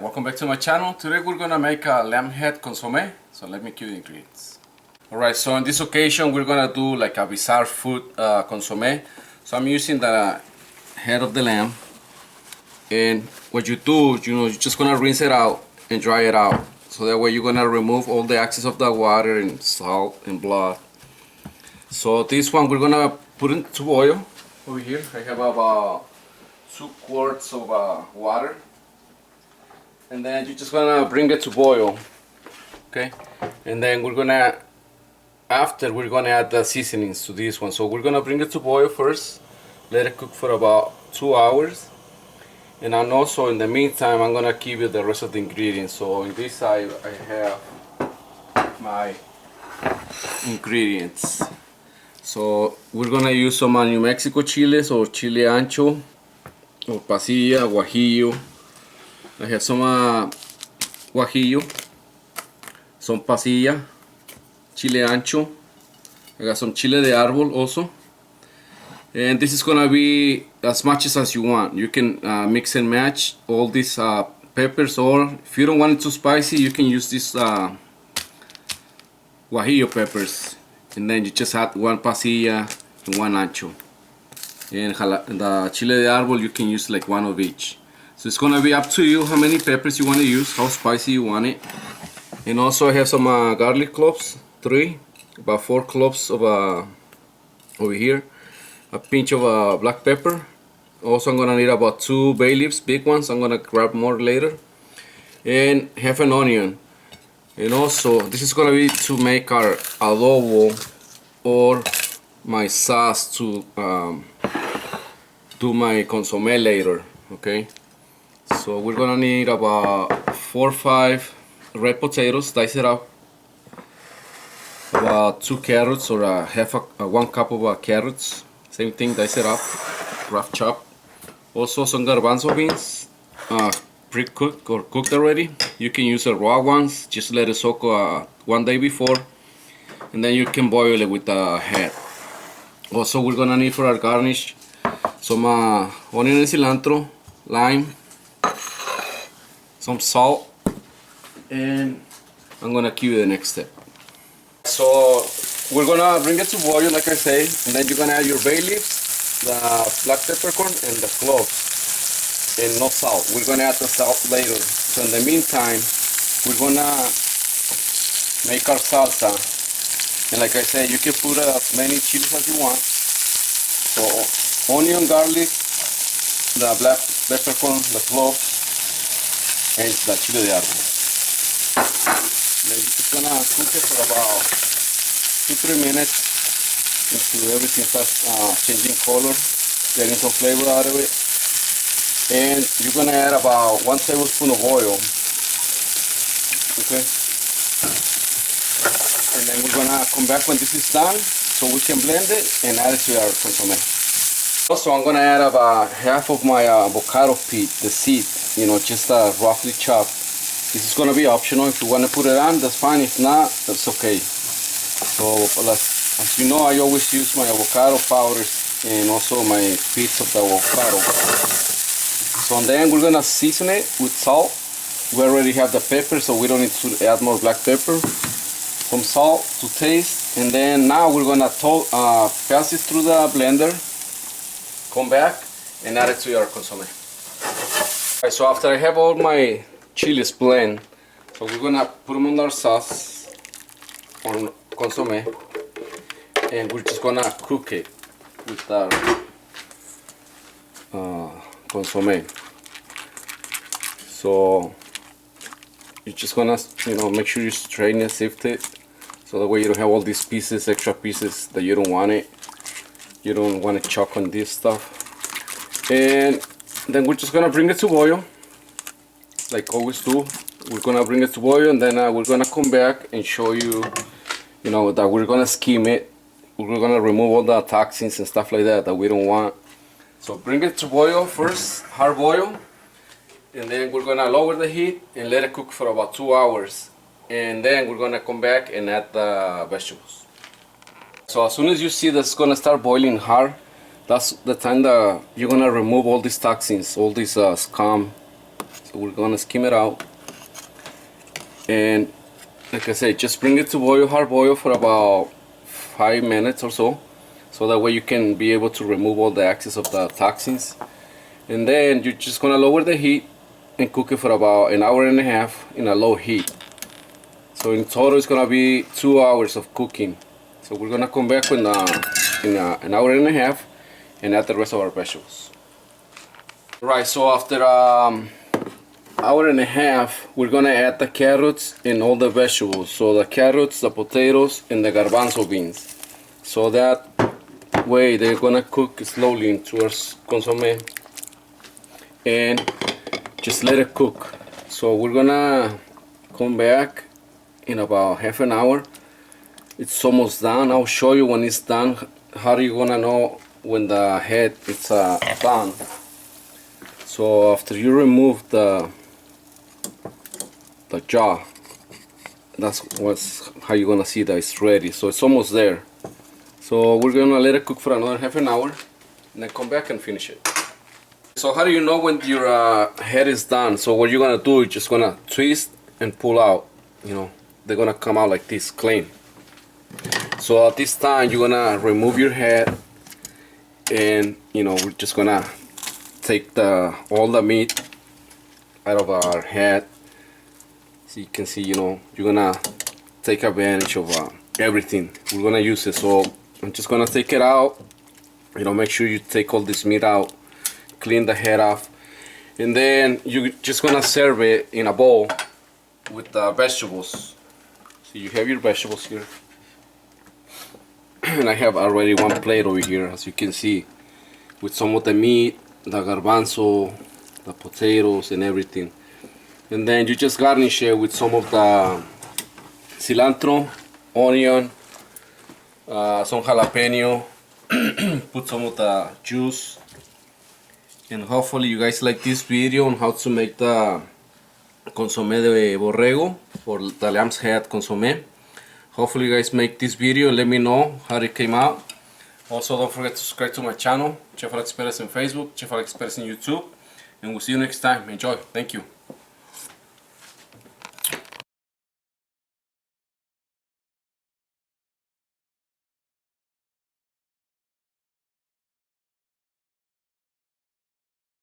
Welcome back to my channel. Today we're gonna make a lamb head consomme. So let me cue the ingredients. Alright, so on this occasion we're gonna do like a bizarre food consomme. So I'm using the head of the lamb, and what you do, you're just gonna rinse it out and dry it out. So that way you're gonna remove all the excess of the water and salt and blood. So this one we're gonna put it to boil. Over here I have about 2 quarts of water. And then you're just gonna bring it to boil, okay? And then we're gonna add the seasonings to this one. So we're gonna bring it to boil first, let it cook for about 2 hours, and then also in the meantime I'm gonna give you the rest of the ingredients. So in this side I have my ingredients. So we're gonna use some New Mexico chiles or chile ancho or pasilla, guajillo. I have some guajillo, some pasilla, chile ancho. I got some chile de árbol also. And this is gonna be as much as you want. You can mix and match all these peppers, or if you don't want it too spicy, you can use this guajillo peppers. And then you just add 1 pasilla and 1 ancho. And the chile de árbol, you can use like 1 of each. So it's gonna be up to you how many peppers you want to use, how spicy you want it. And also I have some garlic cloves, 3, about 4 cloves of over here, a pinch of black pepper. Also I'm gonna need about 2 bay leaves, big ones. I'm gonna grab more later, and half an onion. And also this is gonna be to make our adobo or my sauce to do my consomme later, okay? So we're gonna need about 4 or 5 red potatoes, dice it up. About 2 carrots, or 1 cup of carrots. Same thing, dice it up, rough chop. Also some garbanzo beans, pre-cooked or cooked already. You can use the raw ones, just let it soak 1 day before, and then you can boil it with the head. Also we're gonna need for our garnish some onion and cilantro, lime, some salt, and I'm gonna cue you the next step. So we're gonna bring it to boil, like I say, and then you're gonna add your bay leaves, the black peppercorn, and the cloves, and no salt. We're gonna add the salt later. So in the meantime, we're gonna make our salsa, and like I say, you can put as many chilies as you want. So onion, garlic, the black peppercorn, the cloves, and the chile de árbol. Then you're just gonna cook it for about 2-3 minutes until everything starts changing color, getting some flavor out of it. And you're gonna add about 1 tablespoon of oil. Okay. And then we're gonna come back when this is done so we can blend it and add it to our consomme. Also, I'm gonna add about half of my avocado pit, the seed, just roughly chopped. This is gonna be optional. If you wanna put it on, that's fine. If not, that's okay. So, as you know, I always use my avocado powders and also my pits of the avocado. So then we're gonna season it with salt. We already have the pepper, so we don't need to add more black pepper. Some salt to taste, and then now we're gonna pass it through the blender. Come back and add it to your consomme. Alright, so after I have all my chilies blend, so we're gonna put them on our sauce, on consomme, and we're just gonna cook it with our consomme. So you're just gonna, make sure you strain and sift it, so that way you don't have all these pieces, extra pieces that you don't want it. You don't want to choke on this stuff. And then we're just gonna bring it to boil, like always do. We're gonna bring it to boil, and then we're gonna come back and show you, that we're gonna skim it. We're gonna remove all the toxins and stuff like that we don't want. So bring it to boil first, hard boil, and then we're gonna lower the heat and let it cook for about 2 hours. And then we're gonna come back and add the vegetables. So as soon as you see that it's gonna start boiling hard, that's the time that you're gonna remove all these toxins, all this scum, So we're gonna skim it out, and like I said, just bring it to boil, hard boil for about 5 minutes or so, so that way you can be able to remove all the excess of the toxins. And then you're just gonna lower the heat and cook it for about an hour and a half in a low heat. So in total it's gonna be 2 hours of cooking. So we're gonna come back in an hour and a half and add the rest of our vegetables. Right, so after hour and a half, we're gonna add the carrots and all the vegetables. So the carrots, the potatoes, and the garbanzo beans. So that way they're gonna cook slowly into our consomme, and just let it cook. So we're gonna come back in about half an hour. It's almost done. I'll show you when it's done. How are you gonna know when the head is done? So after you remove the jaw, that's how you're gonna see that it's ready. So it's almost there. So we're gonna let it cook for another half an hour and then come back and finish it. So how do you know when your head is done? So what you're gonna do is just gonna twist and pull out. You know, they're gonna come out like this, clean. So at this time you're gonna remove your head, and you know, we're just gonna take all the meat out of our head. So you can see, you know, you're gonna take advantage of everything. We're gonna use it. So I'm just gonna take it out. You know, make sure you take all this meat out, clean the head off, and then you're just gonna serve it in a bowl with the vegetables. So you have your vegetables here, and I have already one plate over here, as you can see, with some of the meat, the garbanzo, the potatoes, and everything. And then you just garnish it with some of the cilantro, onion, some jalapeno, put some of the juice. And hopefully you guys like this video on how to make the consomme de borrego, or the lamb's head consomme. Hopefully you guys make this video and let me know how it came out. Also, don't forget to subscribe to my channel, Chef Alex Perez on Facebook, Chef Alex Perez on YouTube, and we'll see you next time. Enjoy. Thank you.